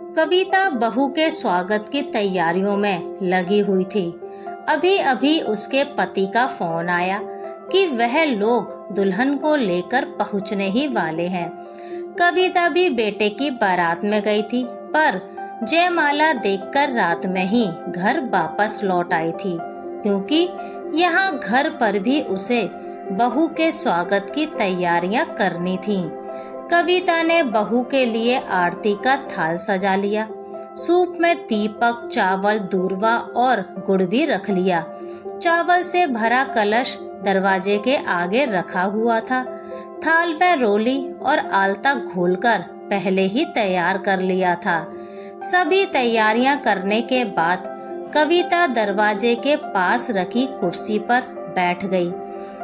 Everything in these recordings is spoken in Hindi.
कविता बहू के स्वागत की तैयारियों में लगी हुई थी। अभी अभी उसके पति का फोन आया कि वह लोग दुल्हन को लेकर पहुंचने ही वाले हैं। कविता भी बेटे की बारात में गई थी, पर जयमाला देखकर रात में ही घर वापस लौट आई थी, क्योंकि यहाँ घर पर भी उसे बहू के स्वागत की तैयारियां करनी थीं। कविता ने बहू के लिए आरती का थाल सजा लिया। सूप में दीपक, चावल, दूर्वा और गुड़ भी रख लिया। चावल से भरा कलश दरवाजे के आगे रखा हुआ था। थाल में रोली और आलता घोलकर पहले ही तैयार कर लिया था। सभी तैयारियां करने के बाद कविता दरवाजे के पास रखी कुर्सी पर बैठ गई।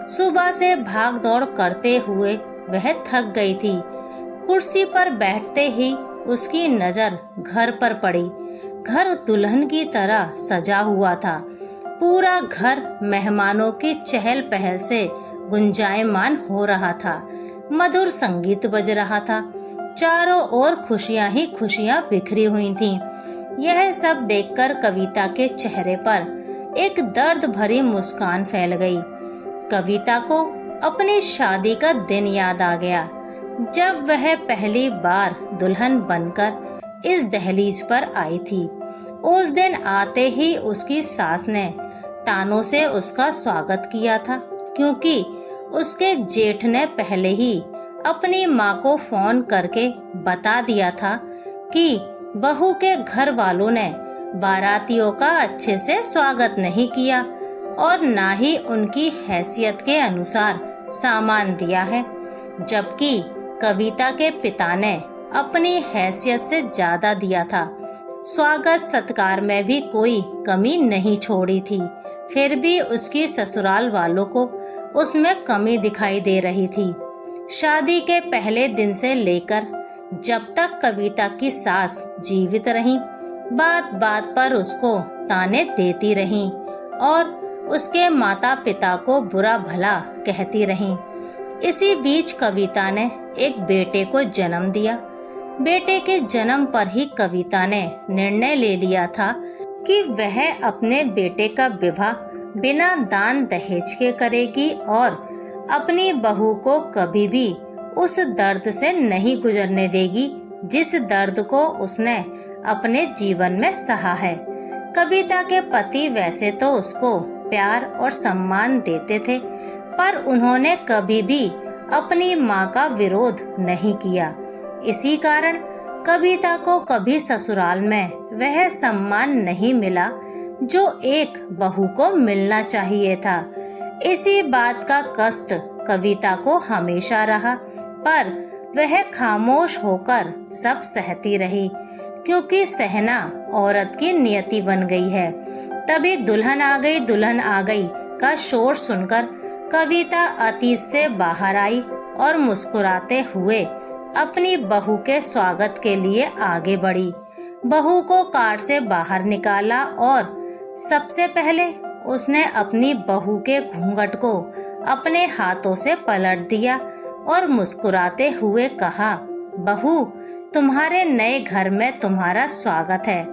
सुबह से भाग दौड़ करते हुए वह थक गई थी। कुर्सी पर बैठते ही उसकी नजर घर पर पड़ी। घर दुल्हन की तरह सजा हुआ था। पूरा घर मेहमानों की चहल पहल से गुंजायमान हो रहा था। मधुर संगीत बज रहा था। चारों ओर खुशियां ही खुशियां बिखरी हुई थीं। यह सब देखकर कविता के चेहरे पर एक दर्द भरी मुस्कान फैल गई। कविता को अपनी शादी का दिन याद आ गया, जब वह पहली बार दुल्हन बनकर इस दहलीज पर आई थी। उस दिन आते ही उसकी सास ने तानों से उसका स्वागत किया था, क्योंकि उसके जेठ ने पहले ही अपनी माँ को फोन करके बता दिया था कि बहू के घर वालों ने बारातियों का अच्छे से स्वागत नहीं किया और ना ही उनकी हैसियत के अनुसार सामान दिया है, जबकि कविता के पिता ने अपनी हैसियत से ज्यादा दिया था। स्वागत सत्कार में भी कोई कमी नहीं छोड़ी थी, फिर भी उसकी ससुराल वालों को उसमें कमी दिखाई दे रही थी। शादी के पहले दिन से लेकर जब तक कविता की सास जीवित रही, बात बात पर उसको ताने देती रहीं और उसके माता पिता को बुरा भला कहती रहीं। इसी बीच कविता ने एक बेटे को जन्म दिया। बेटे के जन्म पर ही कविता ने निर्णय ले लिया था कि वह अपने बेटे का विवाह बिना दान दहेज के करेगी और अपनी बहू को कभी भी उस दर्द से नहीं गुजरने देगी जिस दर्द को उसने अपने जीवन में सहा है। कविता के पति वैसे तो उसको प्यार और सम्मान देते थे, पर उन्होंने कभी भी अपनी माँ का विरोध नहीं किया। इसी कारण कविता को कभी ससुराल में वह सम्मान नहीं मिला जो एक बहू को मिलना चाहिए था। इसी बात का कष्ट कविता को हमेशा रहा, पर वह खामोश होकर सब सहती रही, क्योंकि सहना औरत की नियति बन गई है। तभी दुल्हन आ गई, दुल्हन आ गई का शोर सुनकर कविता अतीत से बाहर आई और मुस्कुराते हुए अपनी बहू के स्वागत के लिए आगे बढ़ी। बहू को कार से बाहर निकाला और सबसे पहले उसने अपनी बहू के घूंघट को अपने हाथों से पलट दिया और मुस्कुराते हुए कहा, बहू, तुम्हारे नए घर में तुम्हारा स्वागत है।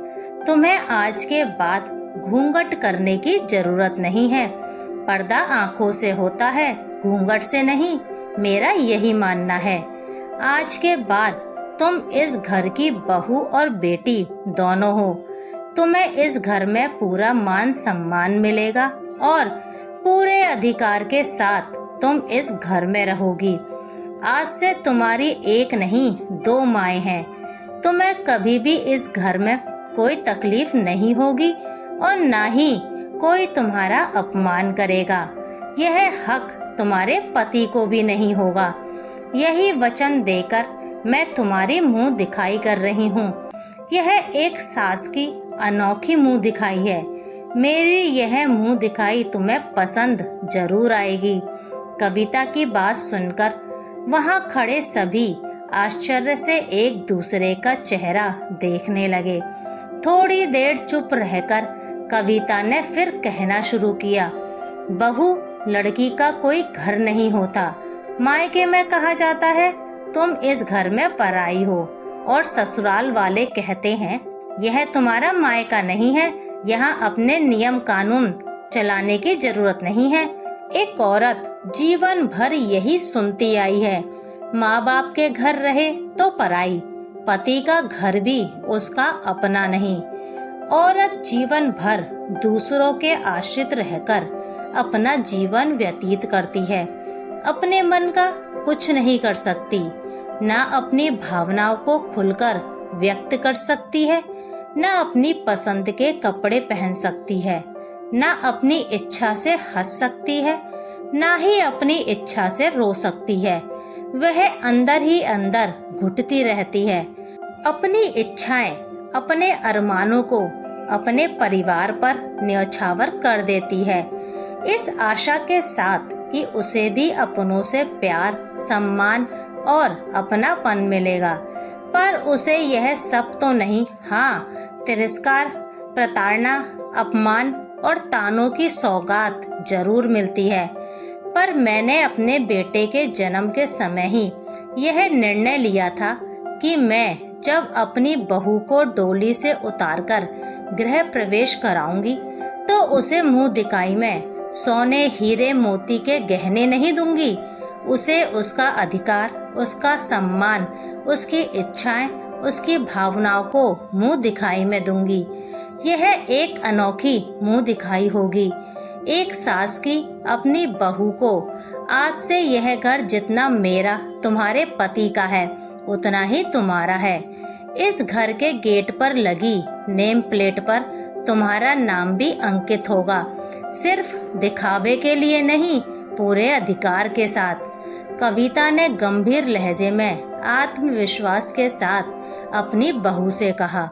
तुम्हें आज के बाद घूंघट करने की जरूरत नहीं है। पर्दा आंखों से होता है, घूंघट से नहीं, मेरा यही मानना है। आज के बाद तुम इस घर की बहू और बेटी दोनों हो। तुम्हें इस घर में पूरा मान सम्मान मिलेगा और पूरे अधिकार के साथ तुम इस घर में रहोगी। आज से तुम्हारी एक नहीं 2 माएँ हैं। तुम्हें कभी भी इस घर में कोई तकलीफ नहीं होगी और ना ही कोई तुम्हारा अपमान करेगा। यह हक तुम्हारे पति को भी नहीं होगा। यही वचन देकर मैं तुम्हारी मुंह दिखाई कर रही हूँ। यह एक सास की अनोखी मुंह दिखाई है। मेरी यह मुंह दिखाई तुम्हें पसंद जरूर आएगी। कविता की बात सुनकर वहाँ खड़े सभी आश्चर्य से एक दूसरे का चेहरा देखने लगे। थोड़ी देर चुप रहकर कविता ने फिर कहना शुरू किया, बहू, लड़की का कोई घर नहीं होता। मायके में कहा जाता है तुम इस घर में पराई हो और ससुराल वाले कहते हैं यह तुम्हारा मायका नहीं है, यहाँ अपने नियम कानून चलाने की जरूरत नहीं है। एक औरत जीवन भर यही सुनती आई है, माँ बाप के घर रहे तो पराई, पति का घर भी उसका अपना नहीं। औरत जीवन भर दूसरों के आश्रित रहकर अपना जीवन व्यतीत करती है, अपने मन का कुछ नहीं कर सकती, ना अपनी भावनाओं को खुलकर व्यक्त कर सकती है, ना अपनी पसंद के कपड़े पहन सकती है, ना अपनी इच्छा से हंस सकती है, ना ही अपनी इच्छा से रो सकती है। वह अंदर ही अंदर घुटती रहती है, अपनी इच्छाएं, अपने अरमानों को अपने परिवार पर न्यौछावर कर देती है, इस आशा के साथ कि उसे भी अपनों से प्यार, सम्मान और अपनापन मिलेगा। पर उसे यह सब तो नहीं, हाँ, तिरस्कार, प्रताड़ना, अपमान और तानों की सौगात जरूर मिलती है। पर मैंने अपने बेटे के जन्म के समय ही यह निर्णय लिया था कि मैं जब अपनी बहू को डोली से उतारकर गृह प्रवेश कराऊंगी तो उसे मुंह दिखाई में सोने, हीरे, मोती के गहने नहीं दूंगी। उसे उसका अधिकार, उसका सम्मान, उसकी इच्छाएं, उसकी भावनाओं को मुंह दिखाई में दूंगी। यह एक अनोखी मुंह दिखाई होगी, एक सास की अपनी बहू को। आज से यह घर जितना मेरा तुम्हारे पति का है उतना ही तुम्हारा है। इस घर के गेट पर लगी नेम प्लेट पर तुम्हारा नाम भी अंकित होगा, सिर्फ दिखावे के लिए नहीं, पूरे अधिकार के साथ। कविता ने गंभीर लहजे में आत्मविश्वास के साथ अपनी बहू से कहा।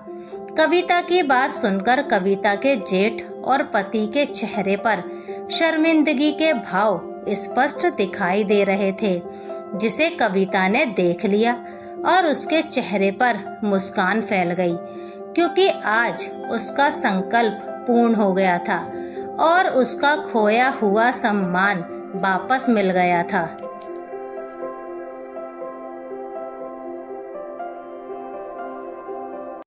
कविता की बात सुनकर कविता के जेठ और पति के चेहरे पर शर्मिंदगी के भाव स्पष्ट दिखाई दे रहे थे, जिसे कविता ने देख लिया और उसके चेहरे पर मुस्कान फैल गई, क्योंकि आज उसका संकल्प पूर्ण हो गया था और उसका खोया हुआ सम्मान वापस मिल गया था।